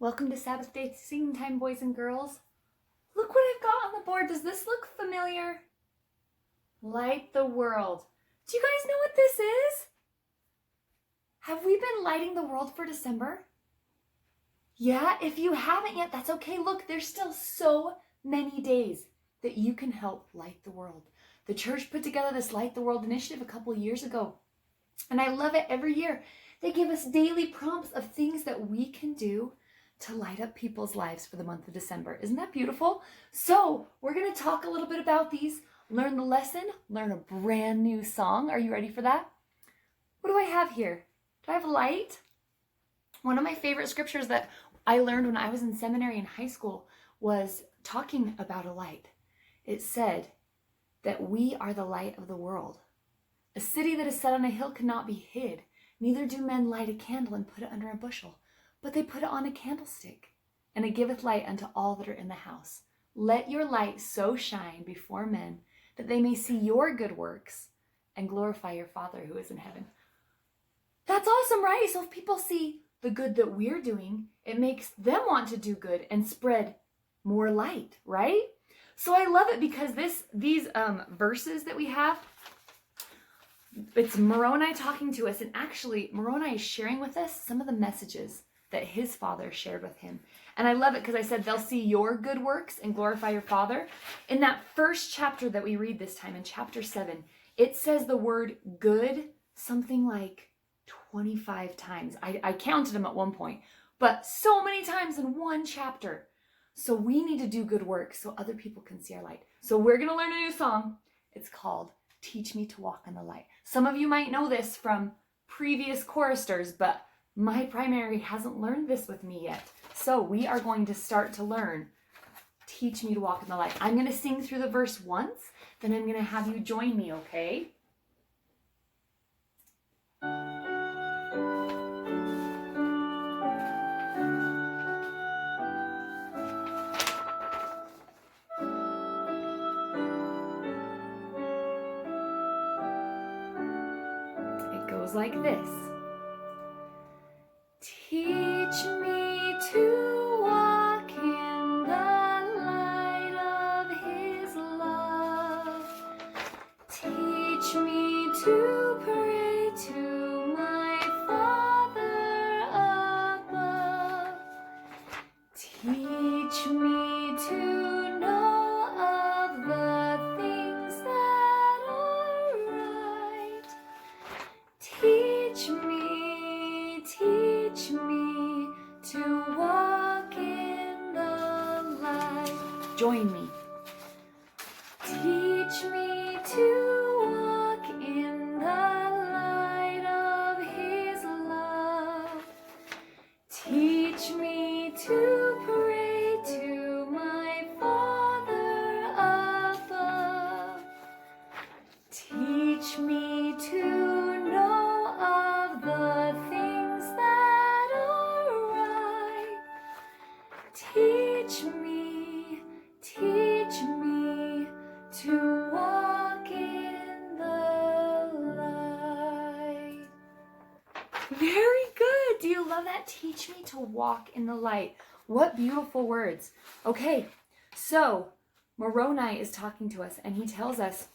Welcome to Sabbath Day Singing Time, boys and girls. Look what I've got on the board. Does this look familiar? Light the world. Do you guys know what this is? Have we been lighting the world for December? Yeah, if you haven't yet, that's okay. Look, there's still so many days that you can help light the world. The church put together this Light the World initiative a couple years ago, and I love it every year. They give us daily prompts of things that we can do to light up people's lives for the month of December. Isn't that beautiful? So we're going to talk a little bit about these, learn the lesson, learn a brand new song. Are you ready for that? What do I have here? Do I have a light? One of my favorite scriptures that I learned when I was in seminary in high school was talking about a light. It said that we are the light of the world. A city that is set on a hill cannot be hid. Neither do men light a candle and put it under a bushel, but they put it on a candlestick, and it giveth light unto all that are in the house. Let your light so shine before men that they may see your good works and glorify your Father who is in heaven. That's awesome, right? So if people see the good that we're doing, it makes them want to do good and spread more light, right? So I love it because these verses that we have, it's Moroni talking to us, and actually Moroni is sharing with us some of the messages that his father shared with him. And I love it because I said they'll see your good works and glorify your Father. In that first chapter that we read this time, in chapter 7, it says the word good something like 25 times. I counted them at one point, but so many times in one chapter. So we need to do good work so other people can see our light. So we're going to learn a new song. It's called Teach Me to Walk in the Light. Some of you might know this from previous choristers, but my primary hasn't learned this with me yet. So we are going to start to learn Teach Me to Walk in the Light. I'm going to sing through the verse once, then I'm going to have you join me, okay? It goes like this. Teach me to walk in the light of His love. Teach me to pray to my Father above. Teach me to know of the things that are right. Teach me to walk in the light. Join me. Teach me to walk in the light of His love. Teach me to pray to my Father above. Teach me to know of the things that are right. Teach me to walk in the light. Very good. Do you love that? Teach me to walk in the light. What beautiful words. Okay, so Moroni is talking to us, and he tells us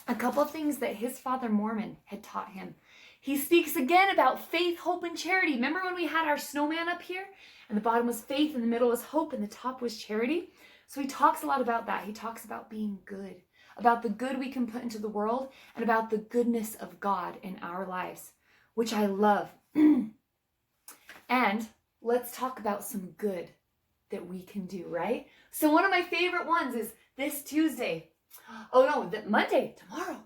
a couple of things that his father Mormon had taught him. He speaks again about faith, hope, and charity. Remember when we had our snowman up here? And the bottom was faith, and the middle was hope, and the top was charity? So he talks a lot about that. He talks about being good, about the good we can put into the world, and about the goodness of God in our lives, which I love. And let's talk about some good that we can do, right? So one of my favorite ones is this Tuesday. Oh no, Monday, tomorrow.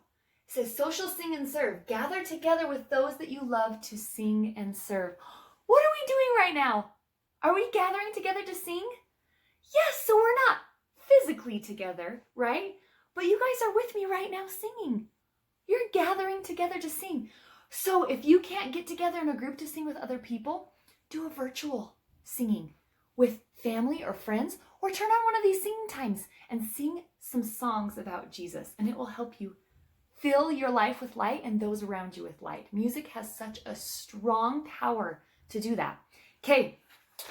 It says, social sing and serve. Gather together with those that you love to sing and serve. What are we doing right now? Are we gathering together to sing? Yes, so we're not physically together, right? But you guys are with me right now singing. You're gathering together to sing. So if you can't get together in a group to sing with other people, do a virtual singing with family or friends, or turn on one of these singing times and sing some songs about Jesus, and it will help you fill your life with light and those around you with light. Music has such a strong power to do that. Okay,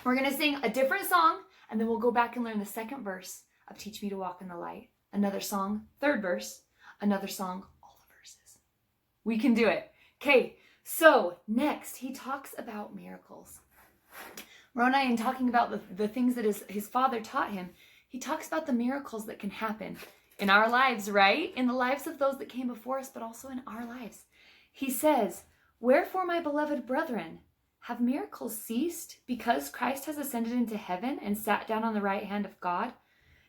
We're going to sing a different song, and then we'll go back and learn the second verse of Teach Me to Walk in the Light. Another song, third verse, another song, all the verses. We can do it. Okay, so next he talks about miracles. Moroni, in talking about the things that his father taught him, he talks about the miracles that can happen in our lives, right? In the lives of those that came before us, but also in our lives. He says, "Wherefore, my beloved brethren, have miracles ceased because Christ has ascended into heaven and sat down on the right hand of God,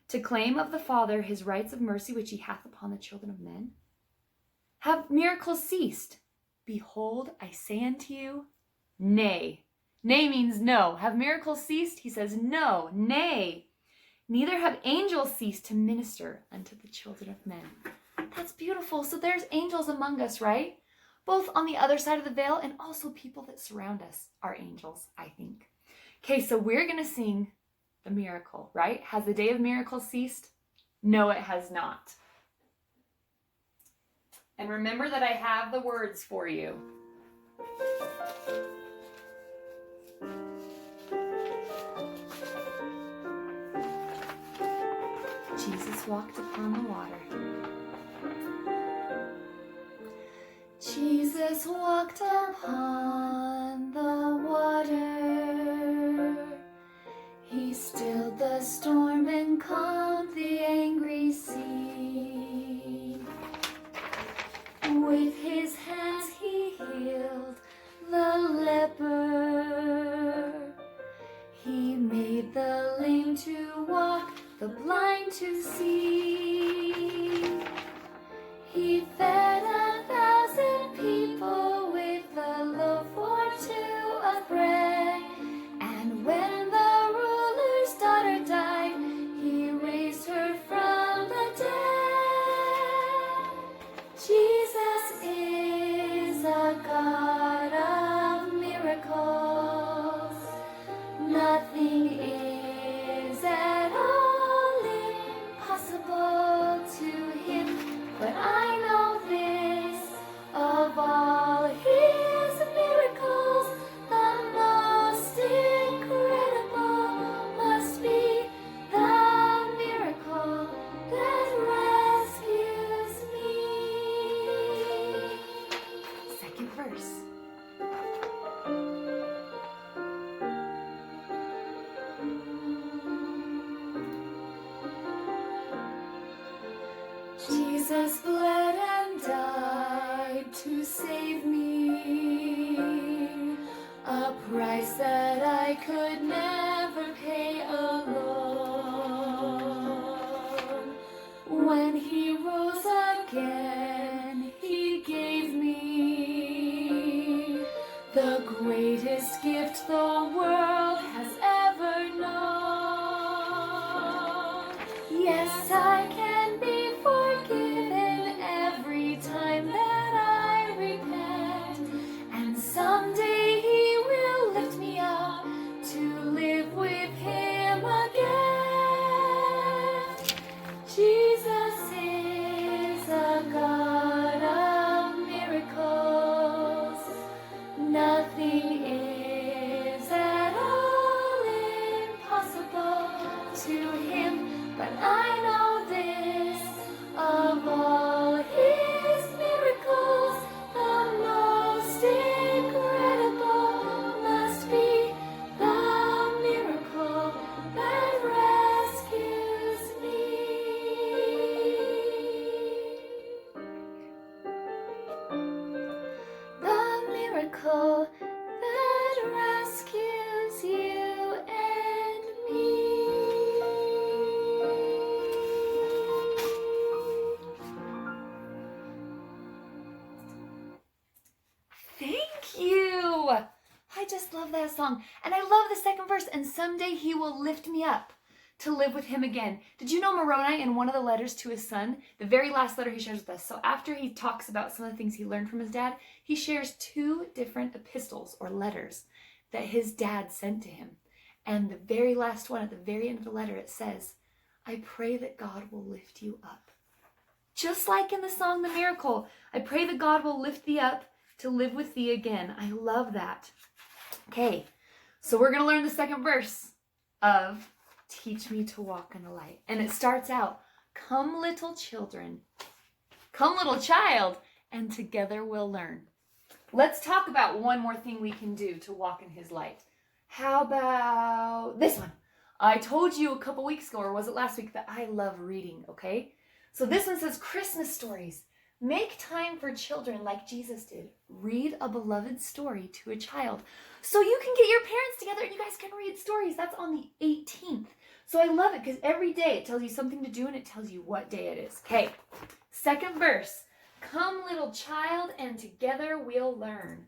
to claim of the Father his rights of mercy which he hath upon the children of men? Have miracles ceased? Behold, I say unto you, nay." Nay means no. Have miracles ceased? He says, no, nay. Neither have angels ceased to minister unto the children of men. That's beautiful. So there's angels among us, right? Both on the other side of the veil and also people that surround us are angels, I think. Okay, so we're going to sing the miracle, right? Has the day of miracles ceased? No, it has not. And remember that I have the words for you. Jesus walked upon the water. Jesus walked upon the water. He stilled the storm and calmed the angry sea. With his hands he healed the leper. He made the lame to walk, the blind to see. He fed 1,000 people with a loaf or two of bread. And when the ruler's daughter died, he raised her from the dead. Jesus is a God of miracles. Nothing is at all impossible to him. But I know this, of all his miracles, the most incredible must be the miracle that rescues me. Second verse. Jesus bled and died to save me, a price that I could never pay alone. When he rose again, he gave me the greatest gift the world has ever known. Yes, I can be forgiven every time that I repent, and someday he will lift me up to live with him again. Jesus is a God of miracles. Nothing is at all impossible to him. But I know this, of all his miracles, the most incredible must be the miracle that rescues me. The miracle that rescues you and me. Thank you! I just love that song. And I love the second verse. And someday he will lift me up to live with him again. Did you know Moroni, in one of the letters to his son, the very last letter he shares with us, so after he talks about some of the things he learned from his dad, he shares 2 different epistles or letters that his dad sent to him. And the very last one, at the very end of the letter, it says, "I pray that God will lift you up." Just like in the song, The Miracle, I pray that God will lift thee up to live with thee again. I love that. Okay, So we're going to learn the second verse of Teach Me to Walk in the Light. And it starts out, come little children, come little child, and together we'll learn. Let's talk about one more thing we can do to walk in his light. How about this one? I told you a couple weeks ago, or was it last week, that I love reading, okay? So this one says Christmas stories. Make time for children like Jesus did. Read a beloved story to a child. So you can get your parents together and you guys can read stories. That's on the 18th. So I love it because every day it tells you something to do and it tells you what day it is. Okay, second verse. Come little child and together we'll learn.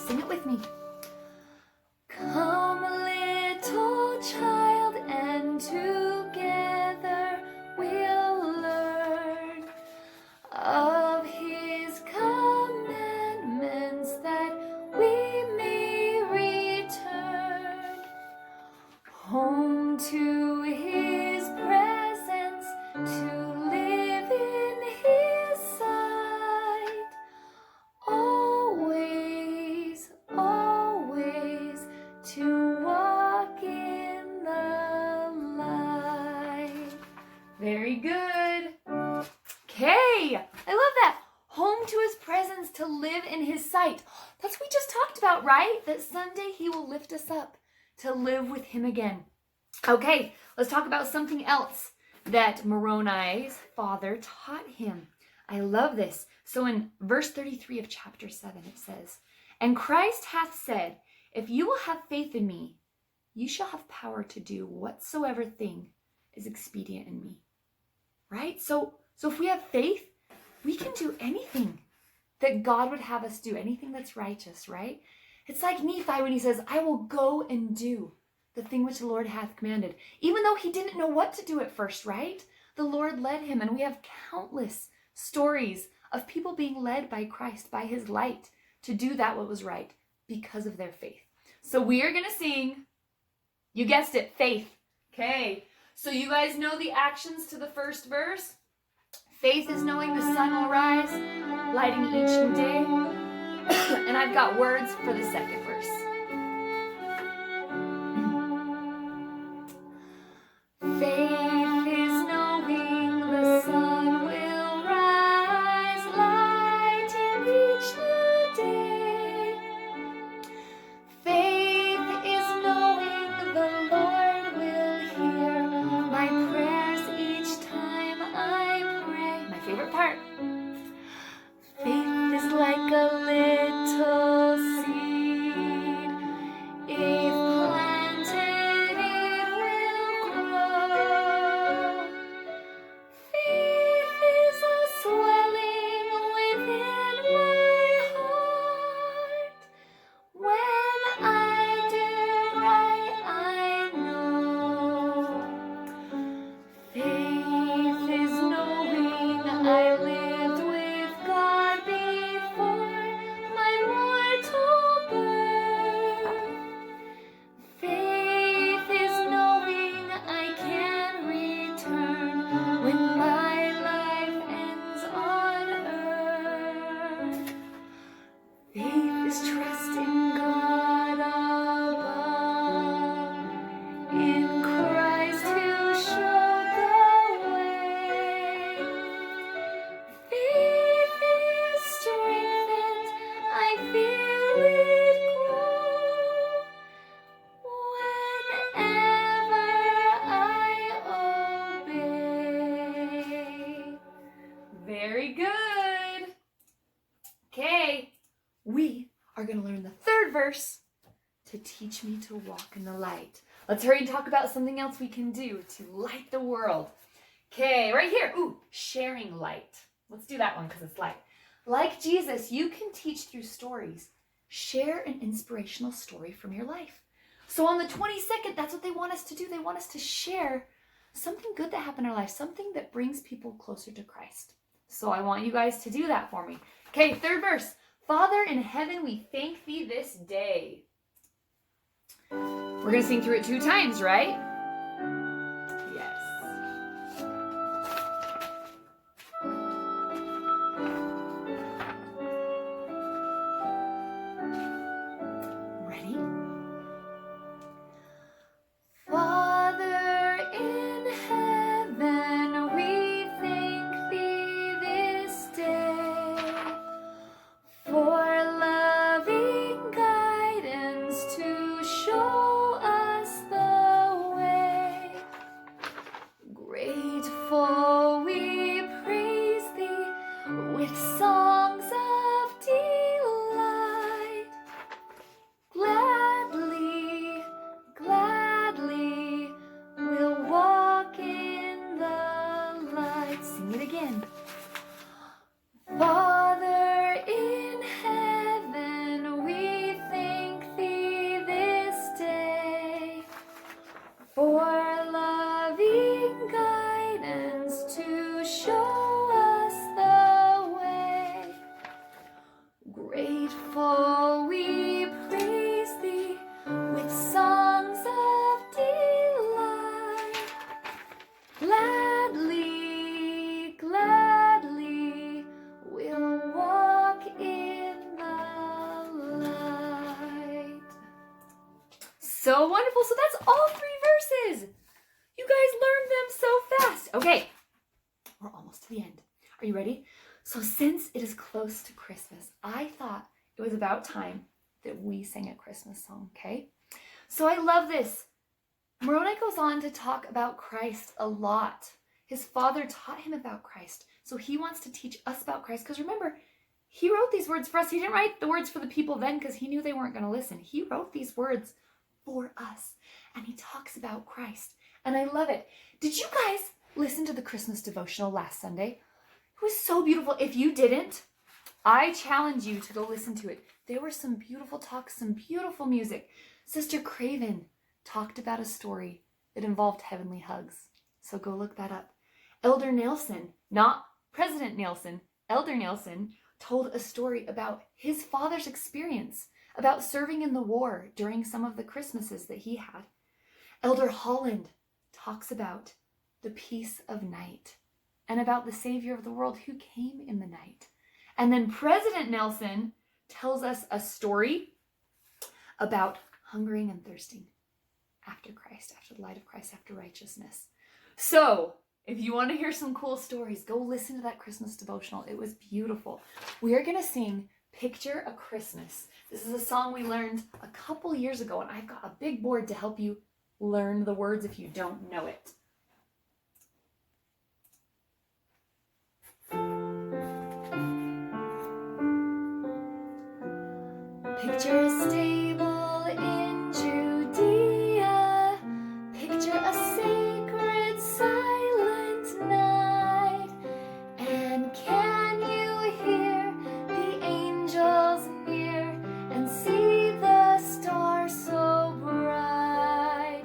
Sing it with me. Come, little child, and together we'll learn of his commandments that we may return home to his presence to live in his sight. Always, always to walk in the light. Very good. Okay, I love that. Home to his presence to live in his sight. That's what we just talked about, right? That someday he will lift us up to live with him again. Okay, let's talk about something else that Moroni's father taught him. I love this. So in verse 33 of chapter 7, it says, and Christ hath said, if you will have faith in me, you shall have power to do whatsoever thing is expedient in me. Right? So if we have faith, we can do anything that God would have us do, anything that's righteous, right? It's like Nephi when he says, I will go and do the thing which the Lord hath commanded. Even though he didn't know what to do at first, right? The Lord led him, and we have countless stories of people being led by Christ, by his light, to do that what was right because of their faith. So we are going to sing, you guessed it, faith. Okay, so you guys know the actions to the first verse? Faith is knowing the sun will rise, lighting each new day. And I've got words for the second verse. Faith is knowing the sun will rise, lighting each new day. Faith is knowing the Lord will hear my prayers each time I pray. My favorite part. Faith is like a little seed. If planted, it will grow. Faith is a swelling within my heart. When I do right, I know. Faith is knowing I lived with God before my mortal birth. Faith is knowing I can return when my life ends on earth. Faith is trusting God above, in Christ who showed the way. Faith is strengthened, I feel it grow whenever I obey. we are going to learn the third verse, to teach me to walk in the light. Let's hurry and talk about something else we can do to light the world. Okay, right here. Ooh, sharing light. Let's do that one because it's light. Like Jesus, you can teach through stories. Share an inspirational story from your life. So on the 22nd, that's what they want us to do. They want us to share something good that happened in our life, something that brings people closer to Christ. So I want you guys to do that for me. Okay, third verse. Father in heaven, we thank thee this day. We're going to sing through it 2 times, right? Yes. Ready? Father in heaven, we thank thee this day for loving guidance to show us the way. Grateful we praise thee with songs of delight. Gladly, gladly we'll walk in the light. Sing it again. Father in heaven, we thank thee this day for loving guidance to show us the way. Grateful we praise thee with songs of delight. Gladly, gladly we'll walk in the light. So wonderful. So that's all 3 verses. You guys learned them so fast. Okay, we're almost to the end. Are you ready? So since it is close to Christmas, I thought it was about time that we sang a Christmas song, okay? So I love this. Moroni goes on to talk about Christ a lot. His father taught him about Christ, so he wants to teach us about Christ. Because remember, he wrote these words for us. He didn't write the words for the people then because he knew they weren't going to listen. He wrote these words for us, and he talks about Christ. And I love it. Did you guys listen to the Christmas devotional last Sunday? It was so beautiful. If you didn't, I challenge you to go listen to it. There were some beautiful talks, some beautiful music. Sister Craven talked about a story that involved heavenly hugs. So go look that up. Elder Nelson, not President Nelson, Elder Nelson told a story about his father's experience about serving in the war during some of the Christmases that he had. Elder Holland talks about the peace of night and about the Savior of the world who came in the night. And then President Nelson tells us a story about hungering and thirsting after Christ, after the light of Christ, after righteousness. So if you want to hear some cool stories, go listen to that Christmas devotional. It was beautiful. We are going to sing Picture a Christmas. This is a song we learned a couple years ago, and I've got a big board to help you learn the words if you don't know it. Picture a stable in Judea. Picture a sacred, silent night. And can you hear the angels near and see the stars so bright?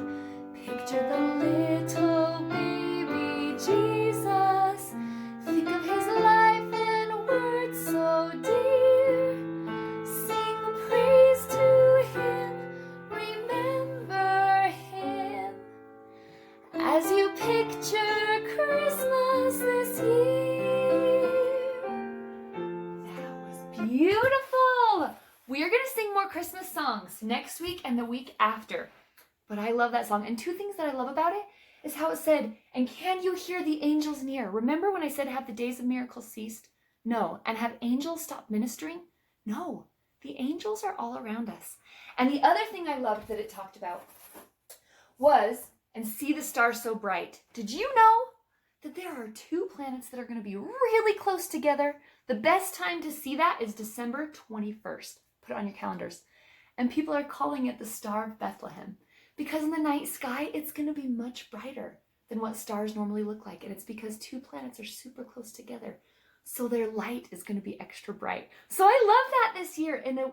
Picture the little baby Jesus. Think of his life and words so dear. Sing praise to him, remember him as you picture Christmas this year. That was beautiful. We are going to sing more Christmas songs next week and the week after. But I love that song. And 2 things that I love about it is how it said, and can you hear the angels near? Remember when I said, have the days of miracles ceased? No. And have angels stopped ministering? No. The angels are all around us. And the other thing I loved that it talked about was, and see the stars so bright. Did you know that there are 2 planets that are going to be really close together? The best time to see that is December 21st. Put it on your calendars. And people are calling it the Star of Bethlehem because in the night sky, it's going to be much brighter than what stars normally look like. And it's because two planets are super close together. So their light is going to be extra bright. So I love that this year, in a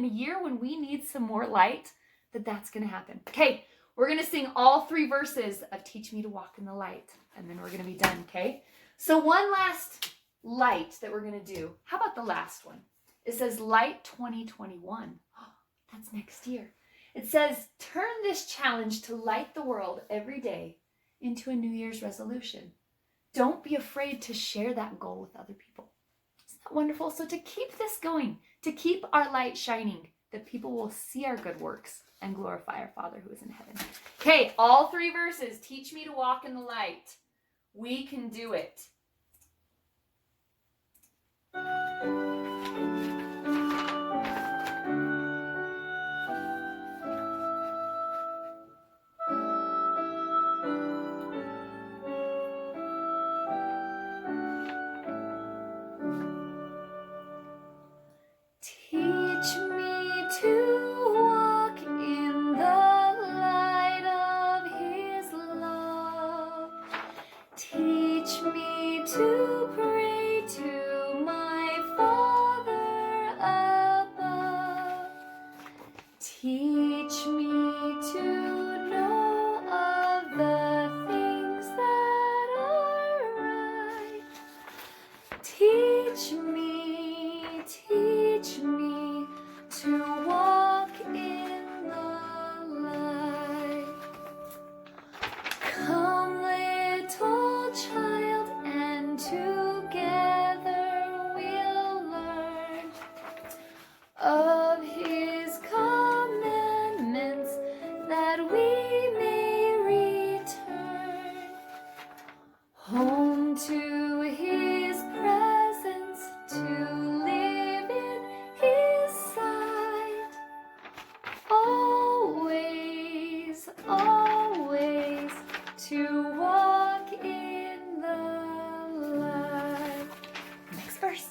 year when we need some more light, that's going to happen. Okay, we're going to sing all 3 verses of Teach Me to Walk in the Light. And then we're going to be done, okay? So one last light that we're going to do. How about the last one? It says Light 2021. That's next year. It says, turn this challenge to light the world every day into a New Year's resolution. Don't be afraid to share that goal with other people. Isn't that wonderful? So to keep this going, to keep our light shining, that people will see our good works and glorify our Father who is in heaven. Okay, all 3 verses. Teach me to walk in the light. We can do it. Teach me to walk in the light of His love. Teach me to pray to my Father above. Teach me to know of the things that are right. Teach me to walk in the light. Come, little child, and together we'll learn of His commandments, that we may return home to His presence, to live in His sight. Always, always to walk in the light. Next verse.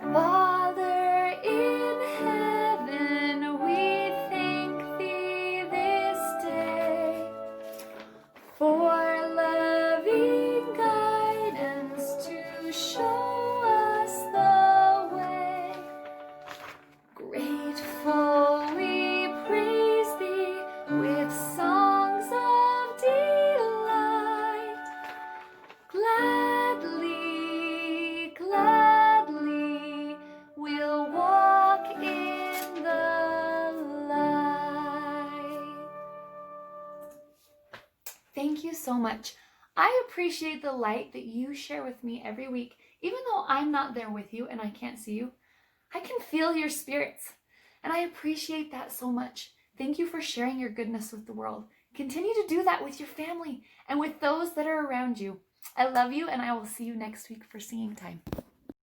Father in heaven, we thank Thee this day for loving guidance to show us the way. Grateful we praise Thee with songs of delight. Gladly, gladly we'll walk in the light. Thank you so much. I appreciate the light that you share with me every week. Even though I'm not there with you and I can't see you, I can feel your spirits. And I appreciate that so much. Thank you for sharing your goodness with the world. Continue to do that with your family and with those that are around you. I love you, and I will see you next week for singing time.